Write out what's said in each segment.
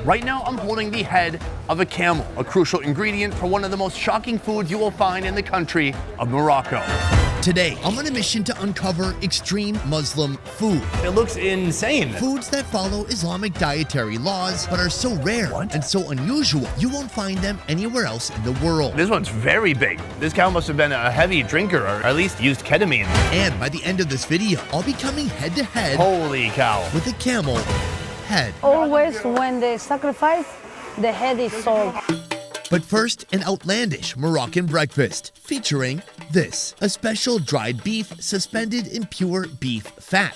Right now, I'm holding the head of a camel, a crucial ingredient for one of the most shocking foods you will find in the country of Morocco. Today, I'm on a mission to uncover extreme Muslim food. It looks insane. Foods that follow Islamic dietary laws, but are so rare and so unusual, you won't find them anywhere else in the world. This one's very big. This cow must have been a heavy drinker, or at least used ketamine. And by the end of this video, I'll be coming head to head Holy cow. with a camel head. Always when they sacrifice, the head is sold. But first, an outlandish Moroccan breakfast featuring this, a special dried beef suspended in pure beef fat.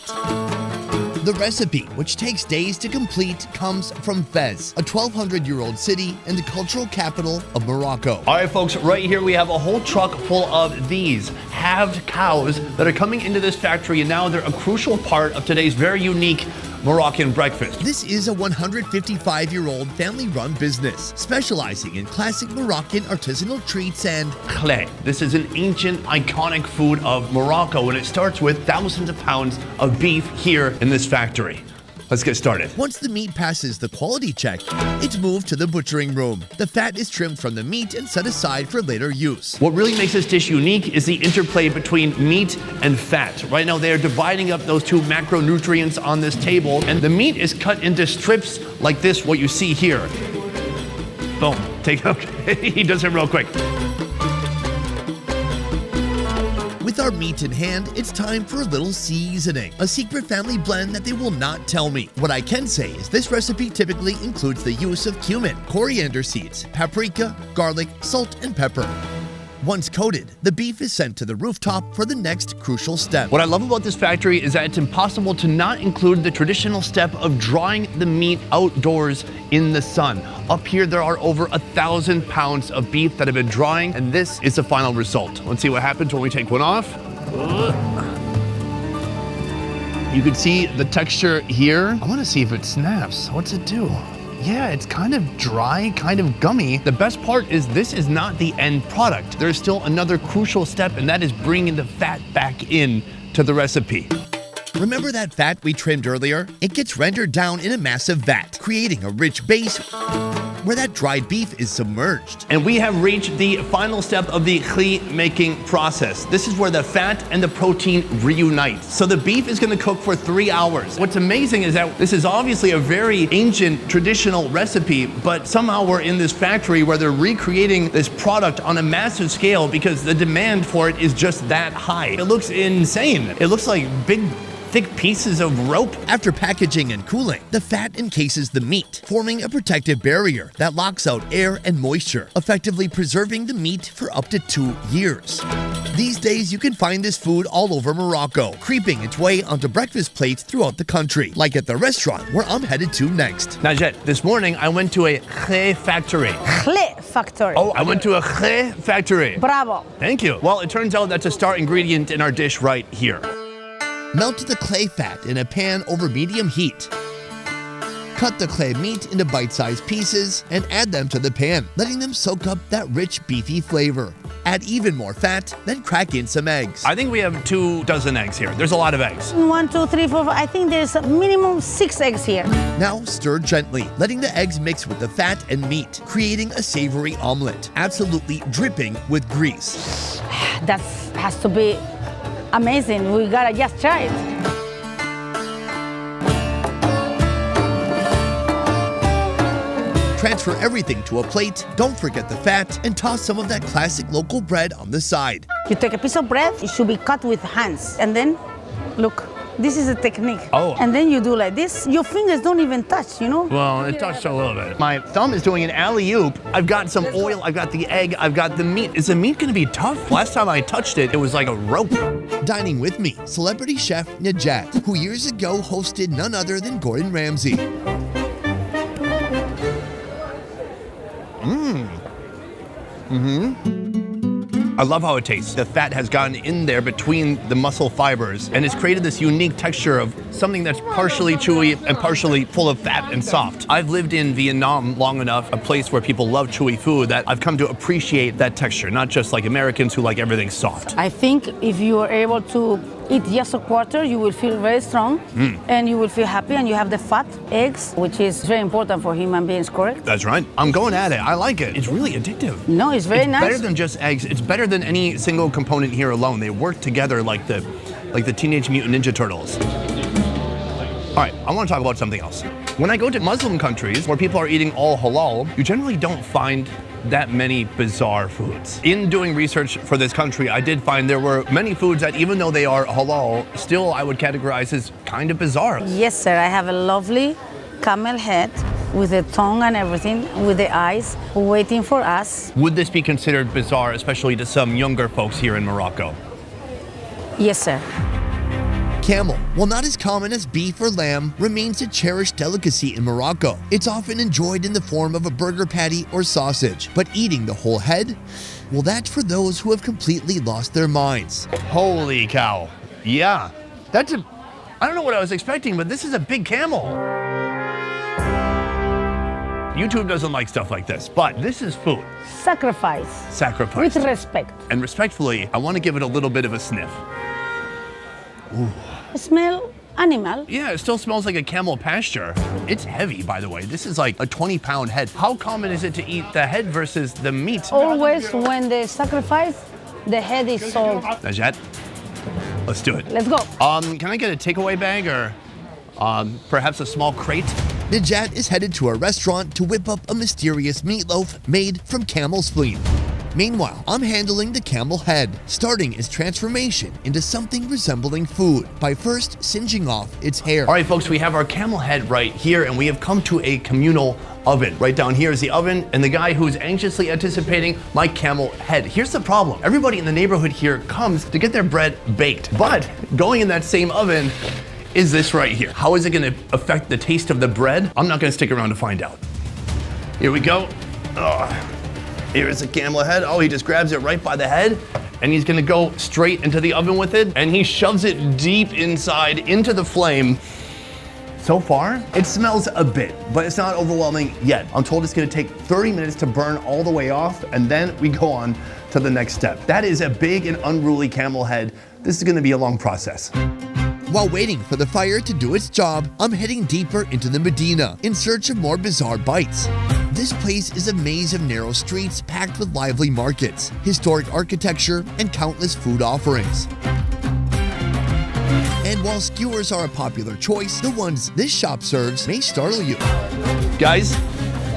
The recipe, which takes days to complete, comes from Fez, a 1,200-year-old city and the cultural capital of Morocco. All right, folks, right here we have a whole truck full of these halved cows that are coming into this factory, and now they're a crucial part of today's very unique Moroccan breakfast. This is a 155-year-old family-run business specializing in classic Moroccan artisanal treats and Khlé. This is an ancient, iconic food of Morocco, and it starts with thousands of pounds of beef here in this factory. Let's get started. Once the meat passes the quality check, it's moved to the butchering room. The fat is trimmed from the meat and set aside for later use. What really makes this dish unique is the interplay between meat and fat. Right now, they are dividing up those two macronutrients on this table, and the meat is cut into strips like this, what you see here. Boom. Take it. He does it real quick. With our meat in hand, it's time for a little seasoning, a secret family blend that they will not tell me. What I can say is this recipe typically includes the use of cumin, coriander seeds, paprika, garlic, salt, and pepper. Once coated, the beef is sent to the rooftop for the next crucial step. What I love about this factory is that it's impossible to not include the traditional step of drying the meat outdoors in the sun. Up here, there are over 1,000 pounds of beef that have been drying, and this is the final result. Let's see what happens when we take one off. You can see the texture here. I want to see if it snaps. What's it do? Yeah, it's kind of dry, kind of gummy. The best part is this is not the end product. There's still another crucial step, and that is bringing the fat back in to the recipe. Remember that fat we trimmed earlier? It gets rendered down in a massive vat, creating a rich base where that dried beef is submerged. And we have reached the final step of the khlé making process. This is where the fat and the protein reunite. So the beef is going to cook for 3 hours. What's amazing is that this is obviously a very ancient traditional recipe, but somehow we're in this factory where they're recreating this product on a massive scale because the demand for it is just that high. It looks insane. It looks like big, thick pieces of rope. After packaging and cooling, the fat encases the meat, forming a protective barrier that locks out air and moisture, effectively preserving the meat for up to 2 years. These days, you can find this food all over Morocco, creeping its way onto breakfast plates throughout the country, like at the restaurant where I'm headed to next. Najat, this morning I went to a khlé factory. Khlé factory. Oh, I went to a khlé factory. Bravo. Thank you. Well, it turns out that's a star ingredient in our dish right here. Melt the clay fat in a pan over medium heat. Cut the clay meat into bite-sized pieces and add them to the pan, letting them soak up that rich beefy flavor. Add even more fat, then crack in some eggs. I think we have 2 dozen eggs here. There's a lot of eggs. 1, 2, 3, 4, 5. I think there's a minimum 6 eggs here. Now stir gently, letting the eggs mix with the fat and meat, creating a savory omelet, absolutely dripping with grease. That has to be amazing. We gotta just try it. Transfer everything to a plate, don't forget the fat, and toss some of that classic local bread on the side. You take a piece of bread, it should be cut with hands. And then, look, this is a technique. Oh. And then you do like this. Your fingers don't even touch, you know? Well, it touched a little bit. My thumb is doing an alley-oop. I've got some oil, I've got the egg, I've got the meat. Is the meat gonna be tough? Last time I touched it, it was like a rope. Dining with me, celebrity chef Najat, who years ago hosted none other than Gordon Ramsay. I love how it tastes. The fat has gotten in there between the muscle fibers, and it's created this unique texture of something that's partially chewy and partially full of fat and soft. I've lived in Vietnam long enough, a place where people love chewy food, that I've come to appreciate that texture, not just like Americans who like everything soft. I think if you are able to eat just a quarter, you will feel very strong and you will feel happy, and you have the fat, eggs, which is very important for human beings, correct? That's right. I'm going at it. I like it. It's really addictive. No, it's very nice. Better than just eggs. It's better than any single component here alone. They work together like the Teenage Mutant Ninja Turtles. All right, I want to talk about something else. When I go to Muslim countries where people are eating all halal, you generally don't find that many bizarre foods. In doing research for this country, I did find there were many foods that, even though they are halal, still I would categorize as kind of bizarre. Yes, sir. I have a lovely camel head with the tongue and everything, with the eyes, waiting for us. Would this be considered bizarre, especially to some younger folks here in Morocco? Yes, sir. Camel, while not as common as beef or lamb, remains a cherished delicacy in Morocco. It's often enjoyed in the form of a burger patty or sausage, but eating the whole head? Well, that's for those who have completely lost their minds. Holy cow. Yeah, I don't know what I was expecting, but this is a big camel. YouTube doesn't like stuff like this, but this is food. Sacrifice. Sacrifice. With respect. And respectfully, I want to give it a little bit of a sniff. Ooh. Smell animal. Yeah, it still smells like a camel pasture. It's heavy, by the way. This is like a 20-pound head. How common is it to eat the head versus the meat? Always when they sacrifice, the head is sold. Najat, let's do it. Let's go. Can I get a takeaway bag or perhaps a small crate? Najat is headed to a restaurant to whip up a mysterious meatloaf made from camel spleen. Meanwhile, I'm handling the camel head, starting its transformation into something resembling food by first singeing off its hair. All right, folks, we have our camel head right here, and we have come to a communal oven. Right down here is the oven, and the guy who's anxiously anticipating my camel head. Here's the problem. Everybody in the neighborhood here comes to get their bread baked, but going in that same oven is this right here. How is it gonna affect the taste of the bread? I'm not gonna stick around to find out. Here we go. Here's the camel head. Oh, he just grabs it right by the head, and he's gonna go straight into the oven with it, and he shoves it deep inside into the flame. So far, it smells a bit, but it's not overwhelming yet. I'm told it's gonna take 30 minutes to burn all the way off, and then we go on to the next step. That is a big and unruly camel head. This is gonna be a long process. While waiting for the fire to do its job, I'm heading deeper into the Medina in search of more bizarre bites. This place is a maze of narrow streets packed with lively markets, historic architecture, and countless food offerings. And while skewers are a popular choice, the ones this shop serves may startle you. Guys,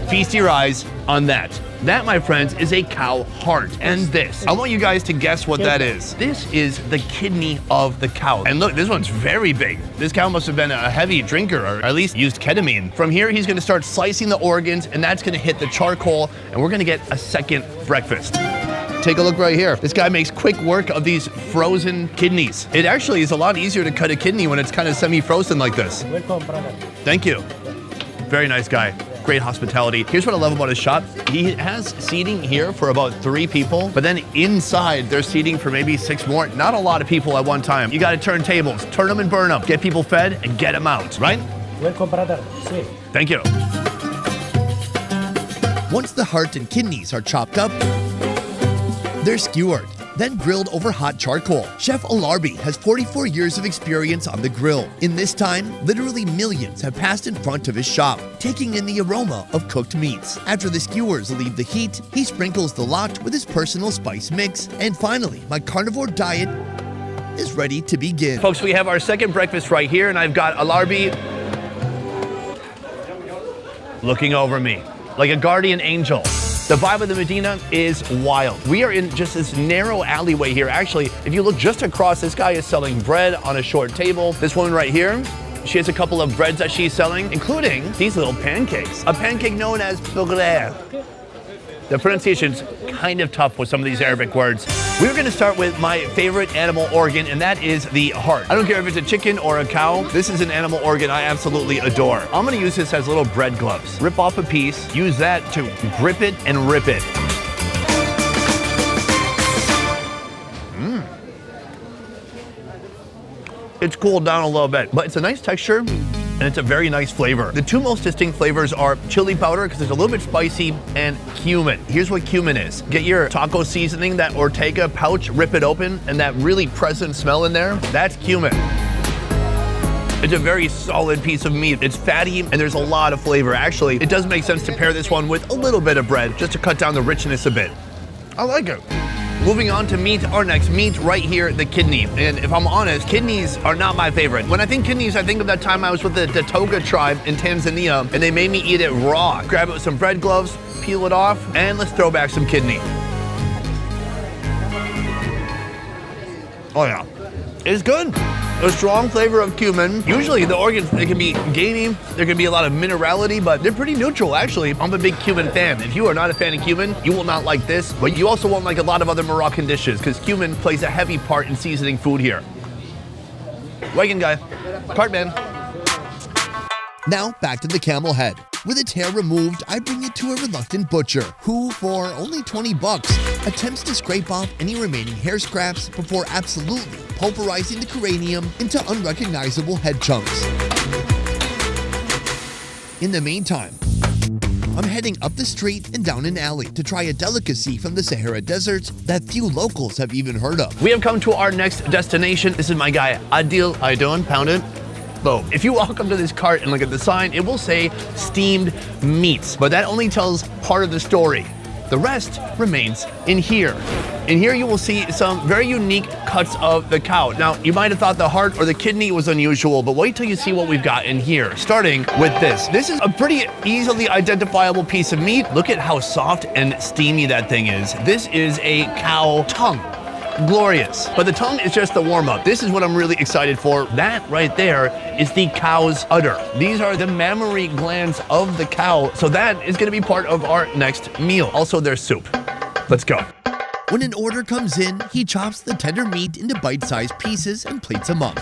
feast your eyes on that. That, my friends, is a cow heart. And this, I want you guys to guess what that is. This is the kidney of the cow. And look, this one's very big. This cow must have been a heavy drinker, or at least used ketamine. From here, he's gonna start slicing the organs, and that's gonna hit the charcoal, and we're gonna get a second breakfast. Take a look right here. This guy makes quick work of these frozen kidneys. It actually is a lot easier to cut a kidney when it's kind of semi-frozen like this. Welcome, brother. Thank you. Very nice guy. Great hospitality. Here's what I love about his shop. He has seating here for about 3 people, but then inside there's seating for maybe 6 more. Not a lot of people at one time. You gotta turn tables, turn them and burn them, get people fed and get them out, right? Welcome, brother. See. Thank you. Once the heart and kidneys are chopped up, they're skewered, then grilled over hot charcoal. Chef Alarbi has 44 years of experience on the grill. In this time, literally millions have passed in front of his shop, taking in the aroma of cooked meats. After the skewers leave the heat, he sprinkles the lot with his personal spice mix. And finally, my carnivore diet is ready to begin. Folks, we have our second breakfast right here, and I've got Alarbi looking over me like a guardian angel. The vibe of the Medina is wild. We are in just this narrow alleyway here. Actually, if you look just across, this guy is selling bread on a short table. This woman right here, she has a couple of breads that she's selling, including these little pancakes. A pancake known as bougrère. The pronunciation's kind of tough with some of these Arabic words. We're gonna start with my favorite animal organ, and that is the heart. I don't care if it's a chicken or a cow, this is an animal organ I absolutely adore. I'm gonna use this as little bread gloves. Rip off a piece, use that to grip it and rip it. It's cooled down a little bit, but it's a nice texture. and it's a very nice flavor. The two most distinct flavors are chili powder, because it's a little bit spicy, and cumin. Here's what cumin is. Get your taco seasoning, that Ortega pouch, rip it open, and that really present smell in there, that's cumin. It's a very solid piece of meat. It's fatty, and there's a lot of flavor. Actually, it does make sense to pair this one with a little bit of bread, just to cut down the richness a bit. I like it. Moving on to meat, our next meat right here, the kidney. And if I'm honest, kidneys are not my favorite. When I think kidneys, I think of that time I was with the Toga tribe in Tanzania, and they made me eat it raw. Grab it with some bread gloves, peel it off, and let's throw back some kidney. Oh yeah, it's good. A strong flavor of cumin. Usually the organs, they can be gamey, there can be a lot of minerality, but they're pretty neutral actually. I'm a big cumin fan. If you are not a fan of cumin, you will not like this, but you also won't like a lot of other Moroccan dishes, because cumin plays a heavy part in seasoning food here. Wagon guy, Cartman. Now back to the camel head. With its hair removed, I bring it to a reluctant butcher, who, for only 20 bucks, attempts to scrape off any remaining hair scraps before absolutely pulverizing the cranium into unrecognizable head chunks. In the meantime, I'm heading up the street and down an alley to try a delicacy from the Sahara Desert that few locals have even heard of. We have come to our next destination. This is my guy, Adil. How you doing? Pound it. Boom. If you walk up to this cart and look at the sign, it will say steamed meats, but that only tells part of the story. The rest remains in here. In here you will see some very unique cuts of the cow. Now, you might have thought the heart or the kidney was unusual, but wait till you see what we've got in here, starting with this. This is a pretty easily identifiable piece of meat. Look at how soft and steamy that thing is. This is a cow tongue. Glorious. But the tongue is just the warm-up. This is what I'm really excited for. That right there is the cow's udder. These are the mammary glands of the cow. So that is going to be part of our next meal. Also, there's soup. Let's go. When an order comes in, he chops the tender meat into bite-sized pieces and plates them up.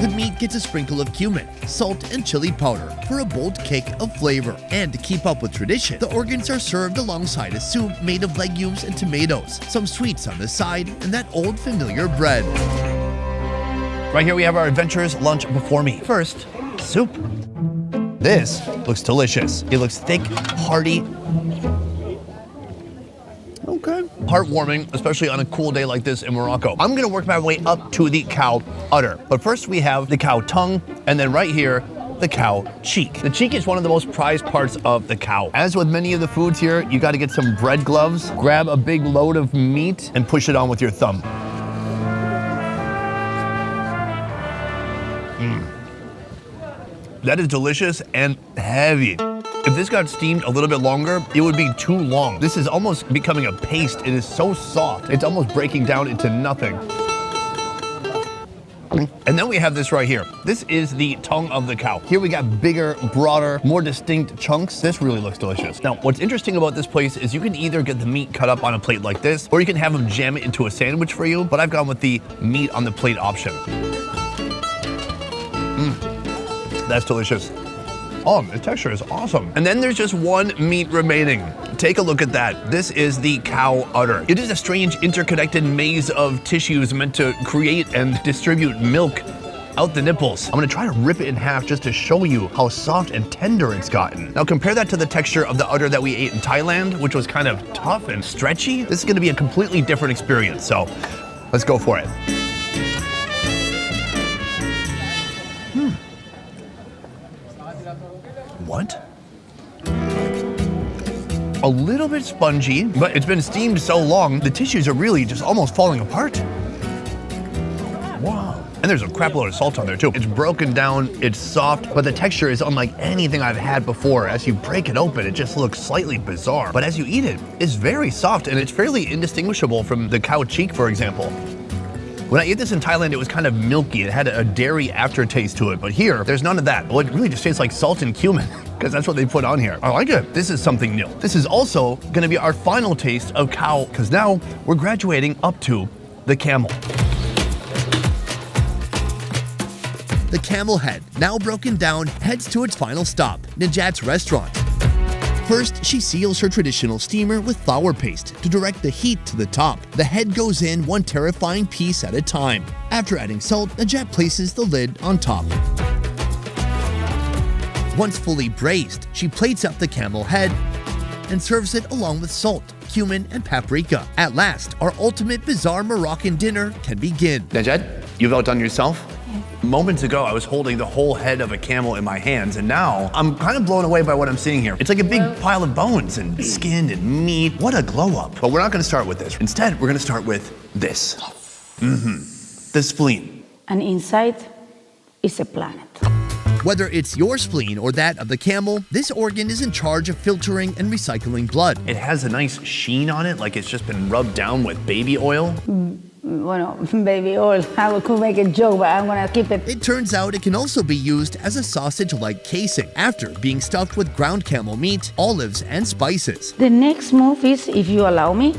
The meat gets a sprinkle of cumin, salt, and chili powder for a bold kick of flavor. And to keep up with tradition, the organs are served alongside a soup made of legumes and tomatoes, some sweets on the side, and that old familiar bread. Right here we have our adventurous lunch before me. First, soup. This looks delicious. It looks thick, hearty. Okay. Heartwarming, especially on a cool day like this in Morocco. I'm gonna work my way up to the cow udder. But first we have the cow tongue, and then right here, the cow cheek. The cheek is one of the most prized parts of the cow. As with many of the foods here, you gotta get some bread gloves, grab a big load of meat, and push it on with your thumb. That is delicious and heavy. If this got steamed a little bit longer, it would be too long. This is almost becoming a paste. It is so soft. It's almost breaking down into nothing. And then we have this right here. This is the tongue of the cow. Here we got bigger, broader, more distinct chunks. This really looks delicious. Now, what's interesting about this place is you can either get the meat cut up on a plate like this, or you can have them jam it into a sandwich for you, but I've gone with the meat on the plate option. That's delicious. Oh, the texture is awesome. And then there's just one meat remaining. Take a look at that. This is the cow udder. It is a strange interconnected maze of tissues meant to create and distribute milk out the nipples. I'm gonna try to rip it in half just to show you how soft and tender it's gotten. Now compare that to the texture of the udder that we ate in Thailand, which was kind of tough and stretchy. This is gonna be a completely different experience, so let's go for it. What? A little bit spongy, but it's been steamed so long, the tissues are really just almost falling apart. Wow. And there's a crap load of salt on there too. It's broken down, it's soft, but the texture is unlike anything I've had before. As you break it open, it just looks slightly bizarre. But as you eat it, it's very soft and it's fairly indistinguishable from the cow cheek, for example. When I ate this in Thailand, it was kind of milky. It had a dairy aftertaste to it, but here, there's none of that. Well, it really just tastes like salt and cumin, because that's what they put on here. I like it. This is something new. This is also gonna be our final taste of cow, because now we're graduating up to the camel. The camel head, now broken down, heads to its final stop, Najat's restaurant. First, she seals her traditional steamer with flour paste to direct the heat to the top. The head goes in one terrifying piece at a time. After adding salt, Najat places the lid on top. Once fully braised, she plates up the camel head and serves it along with salt, cumin, and paprika. At last, our ultimate bizarre Moroccan dinner can begin. Najat, you've outdone yourself. Moments ago, I was holding the whole head of a camel in my hands, and now I'm kind of blown away by what I'm seeing here. It's like a big pile of bones and skin and meat. What a glow up. But we're not gonna start with this. Instead, we're gonna start with this. The spleen. And inside is a planet. Whether it's your spleen or that of the camel, this organ is in charge of filtering and recycling blood. It has a nice sheen on it, like it's just been rubbed down with baby oil. Bueno, baby oil. I could make a joke, but I'm gonna keep it. It turns out it can also be used as a sausage-like casing after being stuffed with ground camel meat, olives, and spices. The next move is, if you allow me,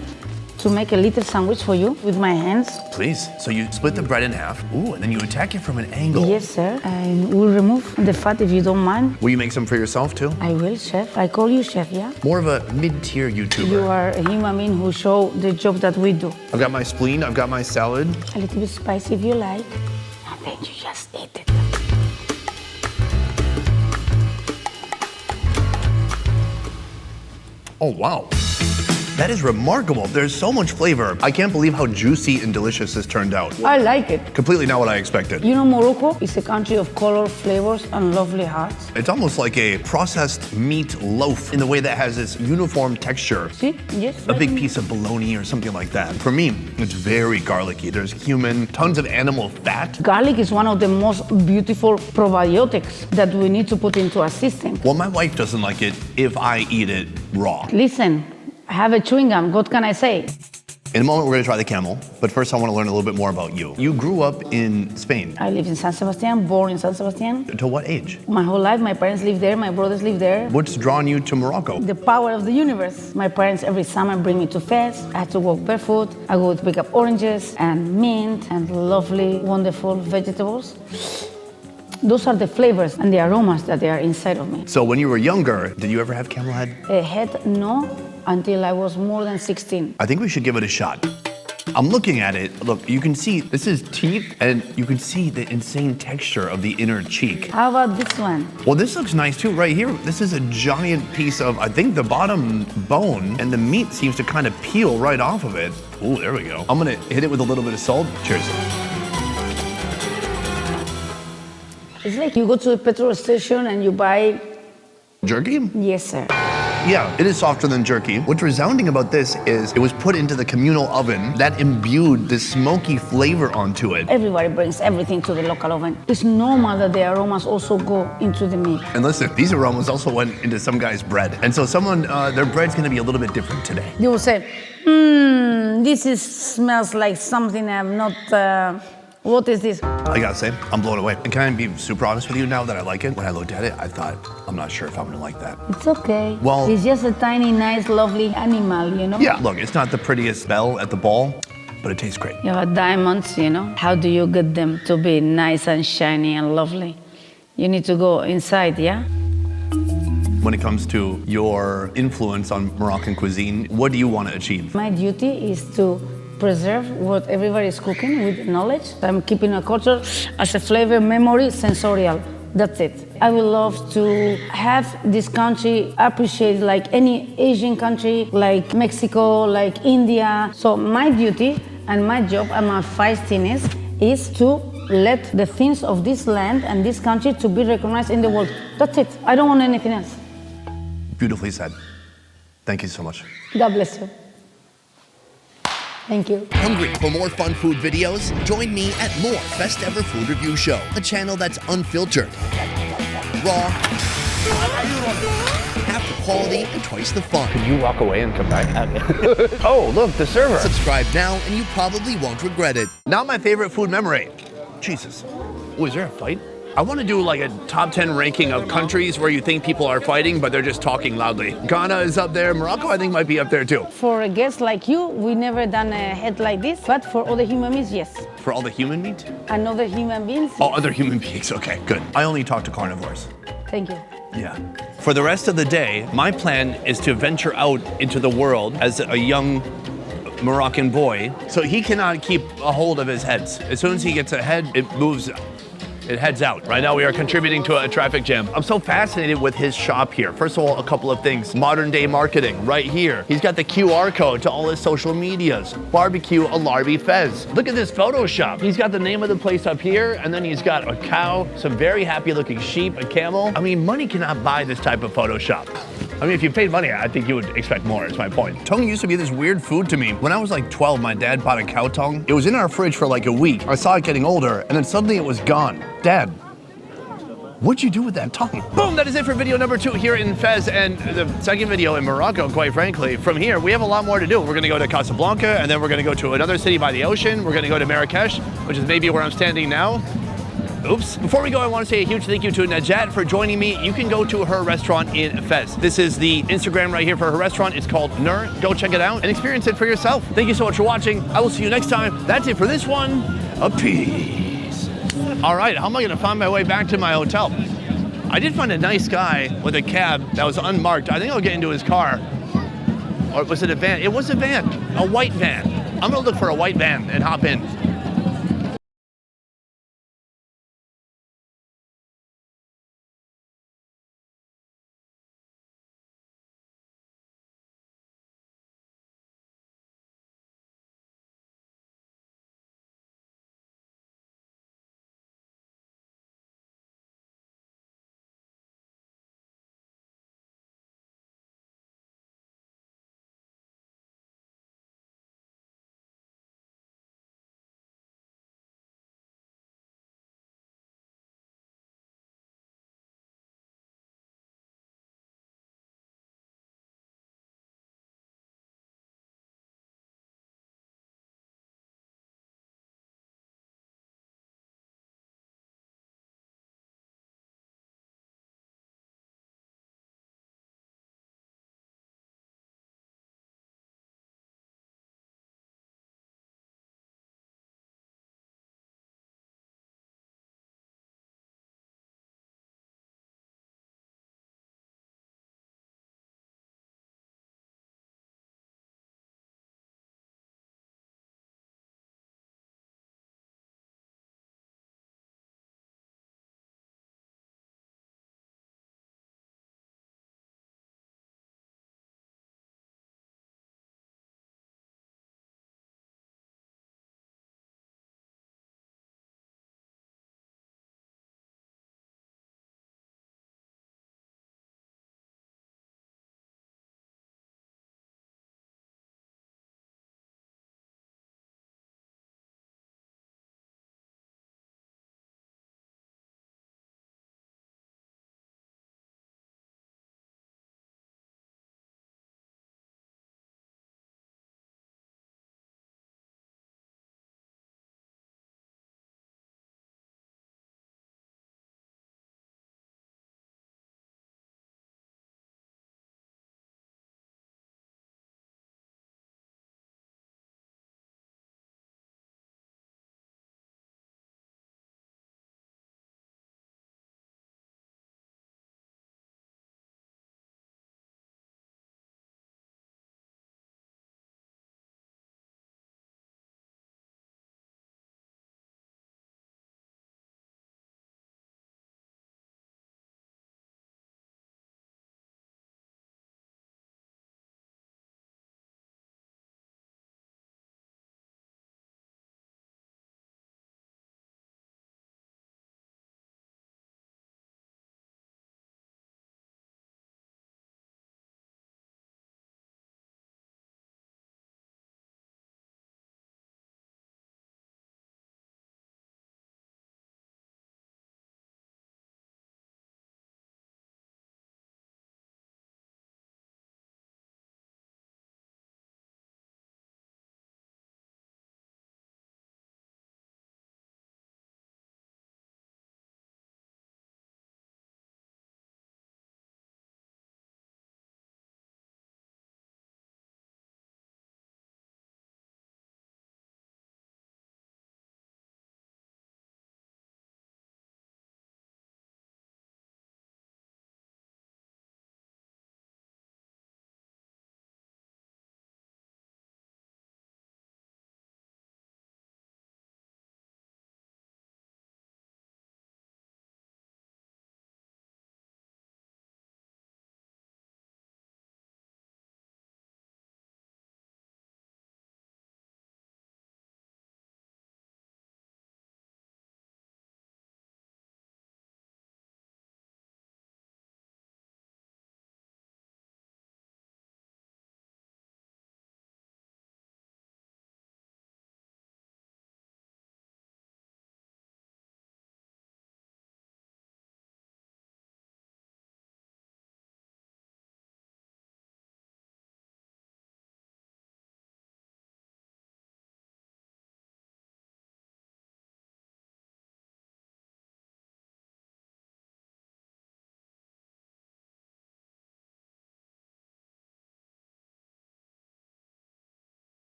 to make a little sandwich for you with my hands. Please. So you split the bread in half. Ooh, and then you attack it from an angle. Yes, sir. I will remove the fat if you don't mind. Will you make some for yourself too? I will, chef. I call you chef, yeah? More of a mid-tier YouTuber. You are a human being who show the job that we do. I've got my spleen, I've got my salad. A little bit spicy if you like. And then you just eat it. Oh, wow. That is remarkable. There's so much flavor. I can't believe how juicy and delicious this turned out. I like it. Completely not what I expected. You know, Morocco is a country of color, flavors, and lovely hearts. It's almost like a processed meat loaf in the way that has this uniform texture. See? Yes. A big piece of bologna or something like that. For me, it's very garlicky. There's cumin, tons of animal fat. Garlic is one of the most beautiful probiotics that we need to put into our system. Well, my wife doesn't like it if I eat it raw. Listen, I have a chewing gum. What can I say? In a moment, we're gonna try the camel, but first I wanna learn a little bit more about you. You grew up in Spain. I live in San Sebastian, born in San Sebastian. To what age? My whole life, my parents live there, my brothers live there. What's drawn you to Morocco? The power of the universe. My parents every summer bring me to fairs. I had to walk barefoot. I go to pick up oranges and mint and lovely, wonderful vegetables. Those are the flavors and the aromas that they are inside of me. So when you were younger, did you ever have camel head? A head, no, until I was more than 16. I think we should give it a shot. I'm looking at it. Look, you can see this is teeth, and you can see the insane texture of the inner cheek. How about this one? Well, this looks nice too, right here. This is a giant piece of, I think, the bottom bone, and the meat seems to kind of peel right off of it. Ooh, there we go. I'm gonna hit it with a little bit of salt. Cheers. It's like you go to the petrol station and you buy... Jerky? Yes, sir. Yeah, it is softer than jerky. What's resounding about this is it was put into the communal oven that imbued this smoky flavor onto it. Everybody brings everything to the local oven. It's normal that the aromas also go into the meat. And listen, these aromas also went into some guy's bread. And so their bread's gonna be a little bit different today. You will say, smells like something I'm not... What is this? I gotta say, I'm blown away. And can I be super honest with you now that I like it? When I looked at it, I thought, I'm not sure if I'm gonna like that. It's okay. Well- it's just a tiny, nice, lovely animal, you know? Yeah, look, it's not the prettiest bell at the ball, but it tastes great. You have diamonds, you know? How do you get them to be nice and shiny and lovely? You need to go inside, yeah? When it comes to your influence on Moroccan cuisine, what do you want to achieve? My duty is to preserve what everybody is cooking with knowledge. I'm keeping a culture as a flavor, memory, sensorial. That's it. I would love to have this country appreciated like any Asian country, like Mexico, like India. So my duty and my job and my feistiness is to let the things of this land and this country to be recognized in the world. That's it. I don't want anything else. Beautifully said. Thank you so much. God bless you. Thank you. Hungry for more fun food videos? Join me at more Best Ever Food Review Show, a channel that's unfiltered, raw, half the quality, and twice the fun. Can you walk away and come back? Oh, look, the server. Subscribe now and you probably won't regret it. Now my favorite food memory. Jesus. Oh, is there a fight? I want to do like a top 10 ranking of countries where you think people are fighting, but they're just talking loudly. Ghana is up there. Morocco, I think, might be up there too. For a guest like you, we never done a head like this, but for other human beings, yes. For all the human meat? And other human beings, Oh, other human beings. Okay, good. I only talk to carnivores. thank you. Yeah. For the rest of the day, my plan is to venture out into the world as a young Moroccan boy, so he cannot keep a hold of his heads. As soon as he gets ahead, it moves. It heads out. Right now we are contributing to a traffic jam. I'm so fascinated with his shop here. First of all, a couple of things. Modern day marketing right here. He's got the QR code to all his social medias. Barbecue Alarbi Fez. Look at this Photoshop. He's got the name of the place up here, and then he's got a cow, some very happy looking sheep, a camel. I mean, money cannot buy this type of Photoshop. I mean, if you paid money, I think you would expect more, is my point. Tongue used to be this weird food to me. When I was like 12, my dad bought a cow tongue. It was in our fridge for like a week. I saw it getting older, and then suddenly it was gone. Dad, what'd you do with that tongue? Boom, that is it for video number 2 here in Fez, and the second video in Morocco, quite frankly. From here, we have a lot more to do. We're gonna go to Casablanca, and then we're gonna go to another city by the ocean. We're gonna go to Marrakesh, which is maybe where I'm standing now. Oops. Before we go, I want to say a huge thank you to Najat for joining me. You can go to her restaurant in Fez. This is the Instagram right here for her restaurant. It's called Nur. Go check it out and experience it for yourself. Thank you so much for watching. I will see you next time. That's it for this one. Peace. All right, how am I going to find my way back to my hotel? I did find a nice guy with a cab that was unmarked. I think I'll get into his car. Or was it a van? It was a van, a white van. I'm going to look for a white van and hop in.